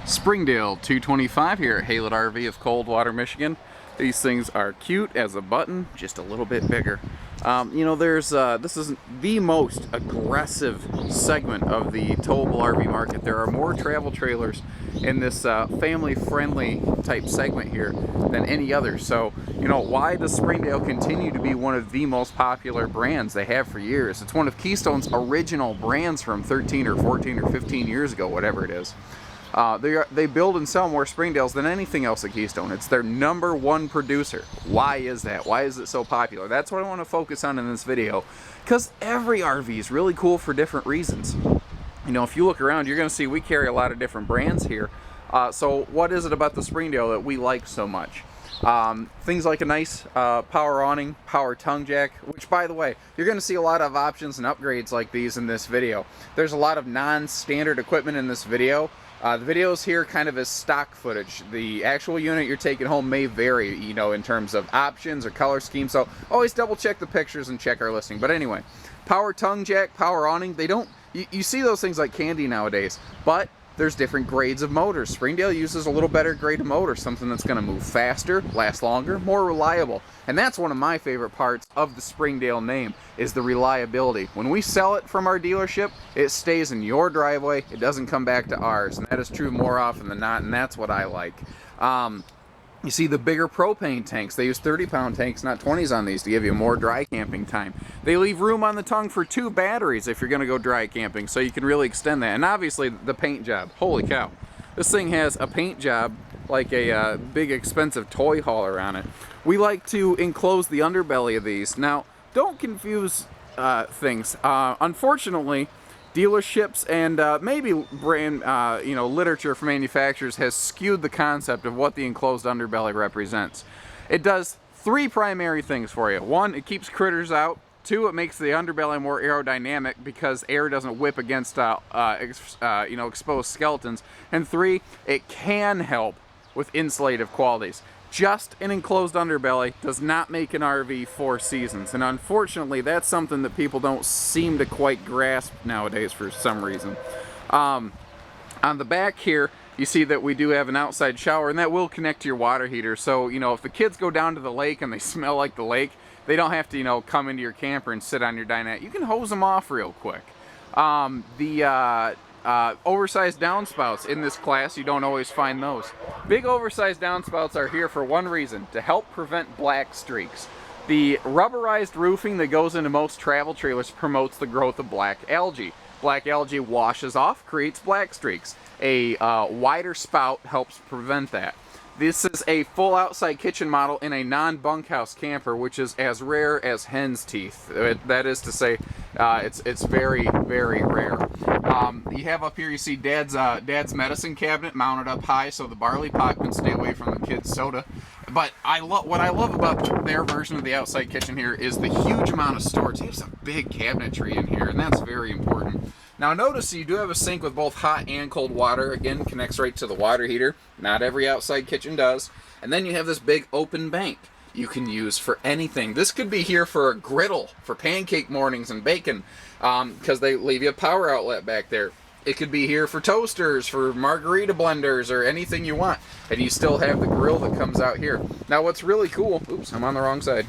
Springdale 225 here at Haylett RV of Coldwater, Michigan. These things are cute as a button, just a little bit bigger. This is the most aggressive segment of the towable RV market. There are more travel trailers in this family-friendly type segment here than any other. So, why does Springdale continue to be one of the most popular brands they have for years? It's one of Keystone's original brands from 13 or 14 or 15 years ago, whatever it is. They build and sell more Springdales than anything else at Keystone. It's their #1 producer. Why is that? Why is it so popular? That's what I want to focus on in this video, because every RV is really cool for different reasons. If you look around, you're going to see we carry a lot of different brands here. So what is it about the Springdale that we like so much? Things like a nice power awning, power tongue jack, which, by the way, you're going to see a lot of options and upgrades like these in this video. There's a lot of non-standard equipment in this video. The videos here kind of as stock footage. The actual unit you're taking home may vary, in terms of options or color scheme, so always double check the pictures and check our listing. But anyway, power tongue jack, power awning, you see those things like candy nowadays, but there's different grades of motors. Springdale uses a little better grade of motor, something that's going to move faster, last longer, more reliable. And that's one of my favorite parts of the Springdale name, is the reliability. When we sell it from our dealership, it stays in your driveway, it doesn't come back to ours. And that is true more often than not, and that's what I like. You see the bigger propane tanks. They use 30-pound tanks, not 20s on these, to give you more dry camping time. They leave room on the tongue for 2 batteries if you're going to go dry camping, so you can really extend that. And obviously the paint job. Holy cow. This thing has a paint job like a big expensive toy hauler on it. We like to enclose the underbelly of these. Now, don't confuse things. Unfortunately, dealerships and maybe brand, literature for manufacturers has skewed the concept of what the enclosed underbelly represents. It does 3 primary things for you. 1, it keeps critters out. 2, it makes the underbelly more aerodynamic because air doesn't whip against exposed skeletons. And 3, it can help with insulative qualities. Just an enclosed underbelly does not make an RV 4 seasons, and unfortunately that's something that people don't seem to quite grasp nowadays for some reason. On the back here, you see that we do have an outside shower, and that will connect to your water heater. So, if the kids go down to the lake and they smell like the lake, they don't have to, come into your camper and sit on your dinette. You can hose them off real quick. Oversized downspouts in this class, you don't always find those. Big oversized downspouts are here for one reason: to help prevent black streaks. The rubberized roofing that goes into most travel trailers promotes the growth of black algae. Black algae washes off, creates black streaks. A wider spout helps prevent that. This is a full outside kitchen model in a non-bunkhouse camper, which is as rare as hen's teeth. That is to say, it's very, very rare. You have up here, you see Dad's medicine cabinet mounted up high so the barley pot can stay away from the kids' soda. But what I love about their version of the outside kitchen here is the huge amount of storage. There's a big cabinetry in here, and that's very important. Now notice you do have a sink with both hot and cold water. Again, connects right to the water heater. Not every outside kitchen does. And then you have this big open bank you can use for anything. This could be here for a griddle, for pancake mornings and bacon, because they leave you a power outlet back there. It could be here for toasters, for margarita blenders, or anything you want. And you still have the grill that comes out here. Now what's really cool, oops, I'm on the wrong side,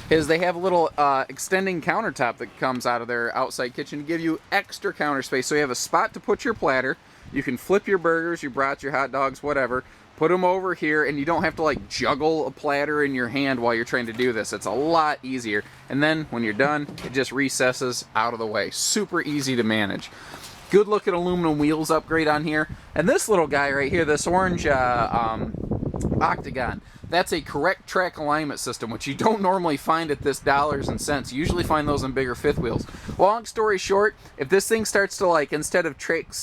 is they have a little extending countertop that comes out of their outside kitchen to give you extra counter space. So you have a spot to put your platter. You can flip your burgers, your brats, your hot dogs, whatever. Put them over here, and you don't have to juggle a platter in your hand while you're trying to do this. It's a lot easier. And then when you're done, it just recesses out of the way. Super easy to manage. Good looking aluminum wheels upgrade on here. And this little guy right here, this orange octagon, that's a correct track alignment system, which you don't normally find at this dollars and cents. You usually find those on bigger fifth wheels. Long story short, if this thing starts to instead of track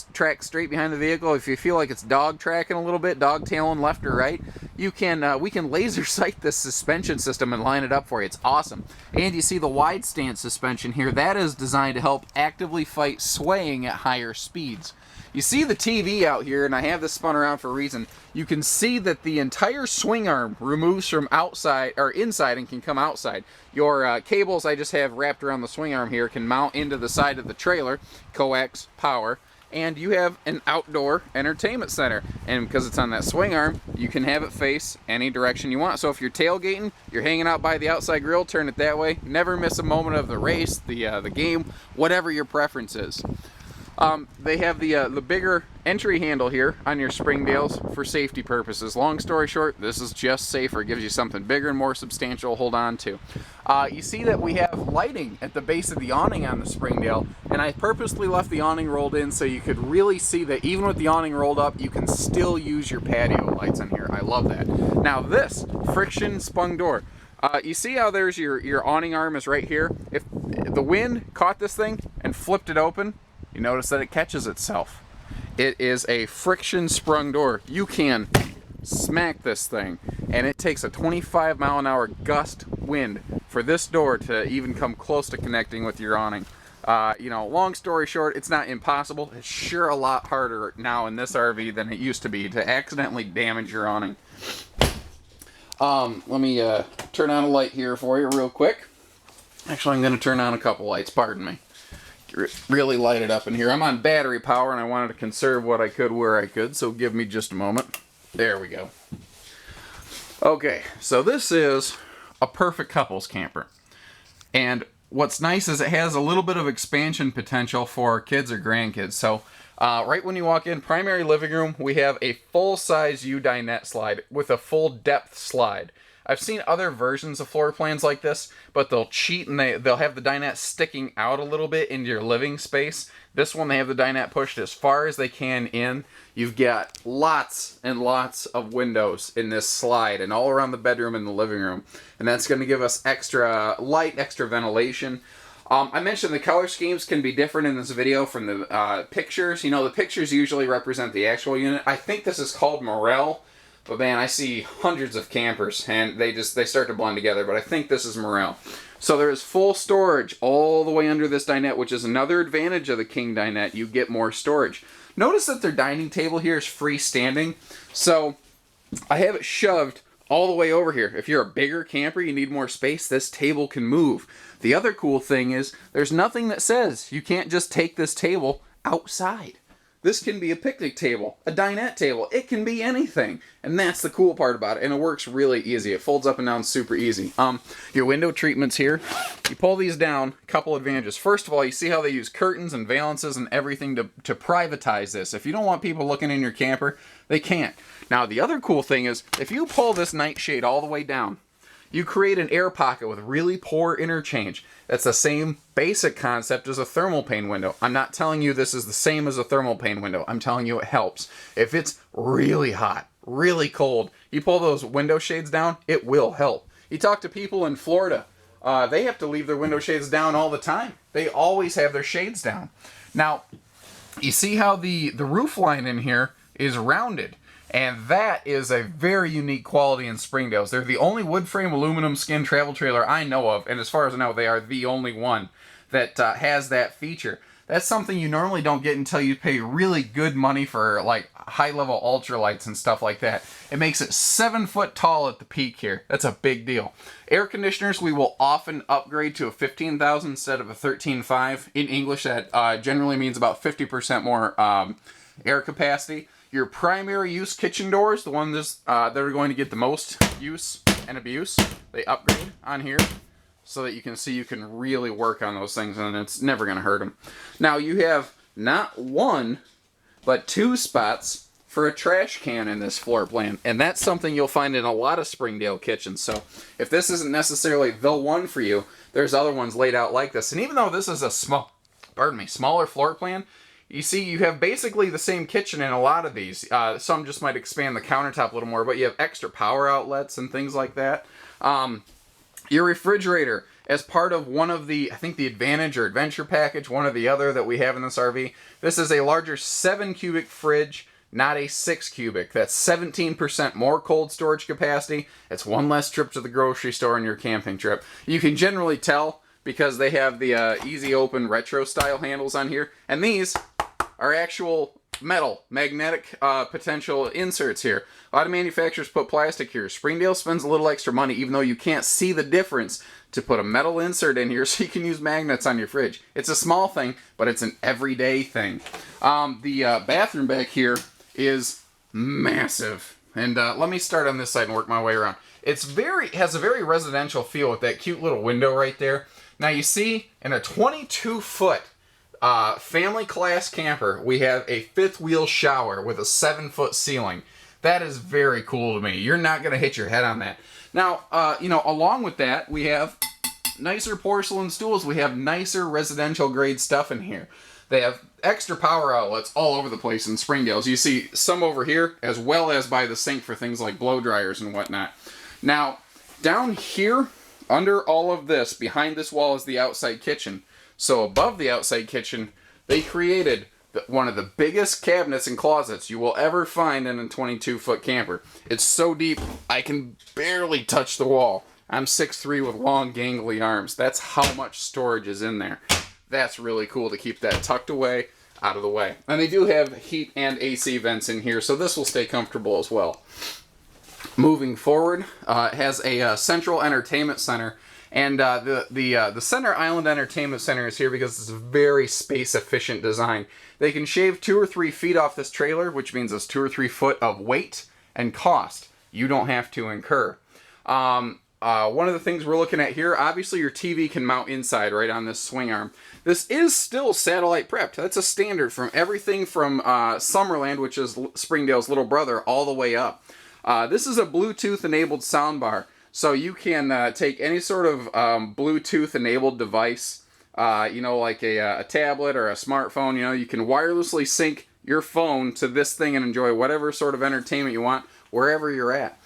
straight behind the vehicle, if you feel like it's dog tracking a little bit, dog tailing left or right, we can laser sight this suspension system and line it up for you. It's awesome. And you see the wide stance suspension here. That is designed to help actively fight swaying at higher speeds. You see the TV out here, and I have this spun around for a reason. You can see that the entire swing arm removes from outside or inside and can come outside. Your cables I just have wrapped around the swing arm here can mount into the side of the trailer, coax, power, and you have an outdoor entertainment center. And because it's on that swing arm, you can have it face any direction you want. So if you're tailgating, you're hanging out by the outside grill, turn it that way. Never miss a moment of the race, the game, whatever your preference is. They have the bigger entry handle here on your Springdales for safety purposes. Long story short, this is just safer. It gives you something bigger and more substantial to hold on to. You see that we have lighting at the base of the awning on the Springdale, and I purposely left the awning rolled in so you could really see that even with the awning rolled up, you can still use your patio lights on here. I love that. Now this friction sprung door. You see how there's your awning arm is right here? If the wind caught this thing and flipped it open, you notice that it catches itself. It is a friction sprung door. You can smack this thing, and it takes a 25-mile-an-hour gust wind for this door to even come close to connecting with your awning. You know, long story short, it's not impossible. It's sure a lot harder now in this RV than it used to be to accidentally damage your awning. Let me turn on a light here for you real quick. Actually, I'm going to turn on a couple lights, pardon me. Really light it up in here. I'm on battery power and I wanted to conserve what I could where I could, so give me just a moment. There we go. Okay, so this is a perfect couples camper. And what's nice is it has a little bit of expansion potential for kids or grandkids. So right when you walk in, primary living room, we have a full-size U-dinette slide with a full depth slide. I've seen other versions of floor plans like this, but they'll cheat and they'll have the dinette sticking out a little bit into your living space. This one, they have the dinette pushed as far as they can in. You've got lots and lots of windows in this slide and all around the bedroom and the living room. And that's going to give us extra light, extra ventilation. I mentioned the color schemes can be different in this video from the pictures. You know, the pictures usually represent the actual unit. I think this is called Morel. But man, I see hundreds of campers and they start to blend together, but I think this is Morel. So there is full storage all the way under this dinette, which is another advantage of the King dinette. You get more storage. Notice that their dining table here is freestanding. So I have it shoved all the way over here. If you're a bigger camper, you need more space, this table can move. The other cool thing is there's nothing that says you can't just take this table outside. This can be a picnic table, a dinette table. It can be anything. And that's the cool part about it. And it works really easy. It folds up and down super easy. Your window treatments here, you pull these down, a couple advantages. First of all, you see how they use curtains and valances and everything to privatize this. If you don't want people looking in your camper, they can't. Now, the other cool thing is, if you pull this nightshade all the way down, you create an air pocket with really poor interchange. That's the same basic concept as a thermal pane window. I'm not telling you this is the same as a thermal pane window. I'm telling you it helps. If it's really hot, really cold, you pull those window shades down, it will help. You talk to people in Florida, they have to leave their window shades down all the time. They always have their shades down. Now, you see how the roof line in here is rounded. And that is a very unique quality in Springdales. They're the only wood frame aluminum skin travel trailer I know of, and as far as I know, they are the only one that has that feature. That's something you normally don't get until you pay really good money for like high-level ultralights and stuff like that. It makes it 7 foot tall at the peak here. That's a big deal. Air conditioners, we will often upgrade to a 15,000 instead of a 13.5. In English, that generally means about 50% more air capacity. Your primary use kitchen doors, the ones that are going to get the most use and abuse, they upgrade on here so that you can see you can really work on those things and it's never going to hurt them. Now you have not one, but 2 spots for a trash can in this floor plan. And that's something you'll find in a lot of Springdale kitchens. So if this isn't necessarily the one for you, there's other ones laid out like this. And even though this is a smaller floor plan, you see, you have basically the same kitchen in a lot of these. Some just might expand the countertop a little more, but you have extra power outlets and things like that. Your refrigerator, as part of one of the, I think the Advantage or Adventure package, one or the other that we have in this RV, this is a larger 7 cubic fridge, not a 6 cubic. That's 17% more cold storage capacity. It's one less trip to the grocery store in your camping trip. You can generally tell because they have the easy open retro style handles on here, and these are actual metal, magnetic potential inserts here. A lot of manufacturers put plastic here. Springdale spends a little extra money, even though you can't see the difference, to put a metal insert in here so you can use magnets on your fridge. It's a small thing, but it's an everyday thing. The bathroom back here is massive. And let me start on this side and work my way around. It has a very residential feel with that cute little window right there. Now you see, in a 22-foot family class camper, we have a fifth wheel shower with a 7-foot ceiling. That is very cool to me. You're not going to hit your head on that. Now, along with that, we have nicer porcelain stools. We have nicer residential grade stuff in here. They have extra power outlets all over the place in Springdale. You see some over here, as well as by the sink for things like blow dryers and whatnot. Now, down here, under all of this, behind this wall is the outside kitchen. So above the outside kitchen, they created one of the biggest cabinets and closets you will ever find in a 22-foot camper. It's so deep, I can barely touch the wall. I'm 6'3" with long, gangly arms. That's how much storage is in there. That's really cool to keep that tucked away, out of the way. And they do have heat and AC vents in here, so this will stay comfortable as well. Moving forward, it has a central entertainment center. And the Center Island Entertainment Center is here because it's a very space-efficient design. They can shave 2 or 3 feet off this trailer, which means it's 2 or 3 foot of weight and cost you don't have to incur. One of the things we're looking at here, obviously your TV can mount inside right on this swing arm. This is still satellite prepped. That's a standard from everything from Summerland, which is Springdale's little brother, all the way up. This is a Bluetooth-enabled soundbar. So you can take any sort of Bluetooth-enabled device, like a tablet or a smartphone. You can wirelessly sync your phone to this thing and enjoy whatever sort of entertainment you want wherever you're at.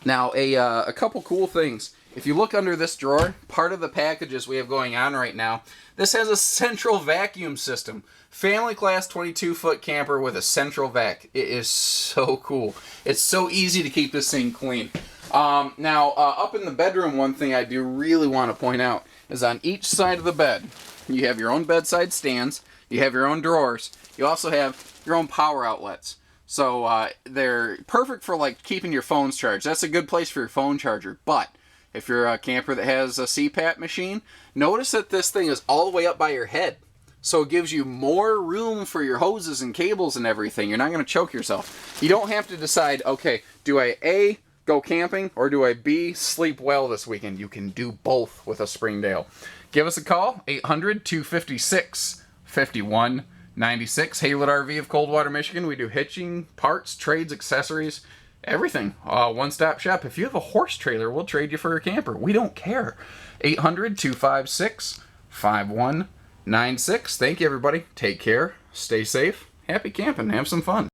Now, a couple cool things. If you look under this drawer, part of the packages we have going on right now, this has a central vacuum system. Family class 22-foot camper with a central vac. It is so cool. It's so easy to keep this thing clean. Now, up in the bedroom, one thing I do really want to point out is on each side of the bed, you have your own bedside stands, you have your own drawers, you also have your own power outlets. So they're perfect for like keeping your phones charged. That's a good place for your phone charger. But if you're a camper that has a CPAP machine, notice that this thing is all the way up by your head. So it gives you more room for your hoses and cables and everything. You're not going to choke yourself. You don't have to decide, okay, do I A, go camping, or do I B, sleep well this weekend? You can do both with a Springdale. Give us a call, 800-256-5196. Haylett RV of Coldwater, Michigan. We do hitching, parts, trades, accessories, everything. One-stop shop. If you have a horse trailer, we'll trade you for a camper. We don't care. 800-256-5196. Thank you, everybody. Take care. Stay safe. Happy camping. Have some fun.